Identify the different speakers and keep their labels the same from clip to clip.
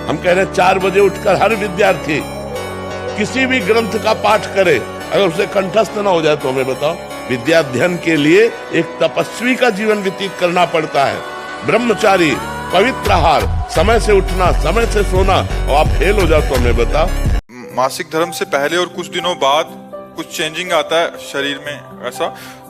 Speaker 1: हम कह रहे हैं 4 बजे उठकर हर विद्यार्थी किसी भी ग्रंथ का पाठ करे, अगर उसे कंठस्थ ना हो जाए तो हमें बताओ। विद्याध्ययन के लिए एक तपस्वी का जीवन व्यतीत करना पड़ता है। ब्रह्मचारी, पवित्र आहार, समय से उठना, समय से सोना, और आप फेल हो जाओ तो हमें बताओ।
Speaker 2: मासिक धर्म से पहले और कुछ दिनों बाद कुछ चेंजिंग आता है शरीर में, ऐसा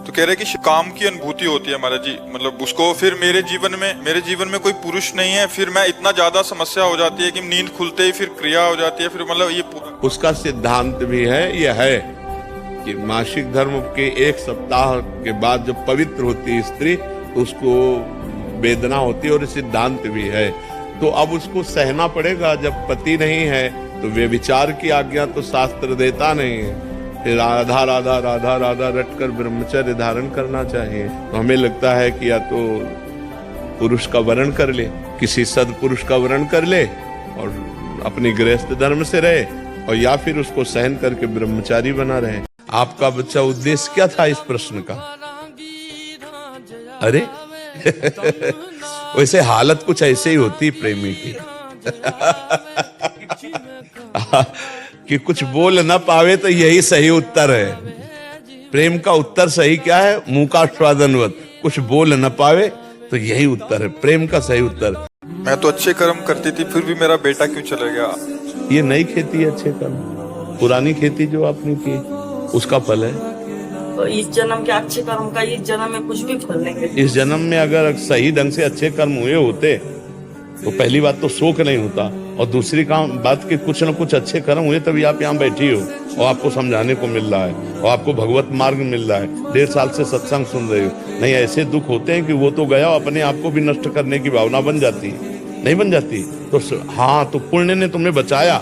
Speaker 2: तो कह रहे हैं कि काम की अनुभूति होती है महाराज जी, मतलब उसको फिर मेरे जीवन में कोई पुरुष नहीं है, फिर मैं इतना ज्यादा समस्या हो जाती है कि नींद खुलते ही फिर क्रिया हो जाती है, फिर मतलब ये
Speaker 1: उसका सिद्धांत भी है, यह है कि मासिक धर्म के 1 सप्ताह के बाद जब पवित्र होती है स्त्री तो उसको वेदना होती है, और सिद्धांत भी है। तो अब उसको सहना पड़ेगा। जब पति नहीं है तो व्यभिचार की आज्ञा तो शास्त्र देता नहीं है, फिर राधा राधा राधा राधा रटकर ब्रह्मचर्य धारण करना चाहिए। तो हमें लगता है कि या तो पुरुष का वर्ण कर ले, किसी सदपुरुष का वर्ण कर ले और अपनी गृहस्थ धर्म से रहे, और या फिर उसको सहन करके ब्रह्मचारी बना रहे। आपका बच्चा उद्देश्य क्या था इस प्रश्न का? अरे वैसे हालत कुछ ऐसे ही होती प्रेमी की कि कुछ बोल न पावे तो यही सही उत्तर है। प्रेम का उत्तर सही क्या है? मुंह का स्वादनवत, कुछ बोल न पावे तो यही उत्तर है, प्रेम का सही उत्तर।
Speaker 2: मैं तो अच्छे कर्म करती थी, फिर भी मेरा बेटा क्यों चला गया?
Speaker 1: ये नई खेती है अच्छे कर्म, पुरानी खेती जो आपने की उसका फल है।
Speaker 3: तो इस जन्म के अच्छे कर्म का इस जन्म में कुछ भी फल नहीं है।
Speaker 1: इस जन्म में अगर सही ढंग से अच्छे कर्म हुए होते तो पहली बात तो शोक नहीं होता, और दूसरी बात कि कुछ न कुछ अच्छे कर्म हुए तभी आप यहाँ बैठी हो और आपको समझाने को मिल रहा है और आपको भगवत मार्ग मिल रहा है। 1.5 साल से सत्संग सुन रहे हो। नहीं, ऐसे दुख होते हैं कि वो तो गया, अपने आप को भी नष्ट करने की भावना बन जाती है, नहीं बन जाती? तो हाँ, तो पुण्य ने तुम्हें बचाया।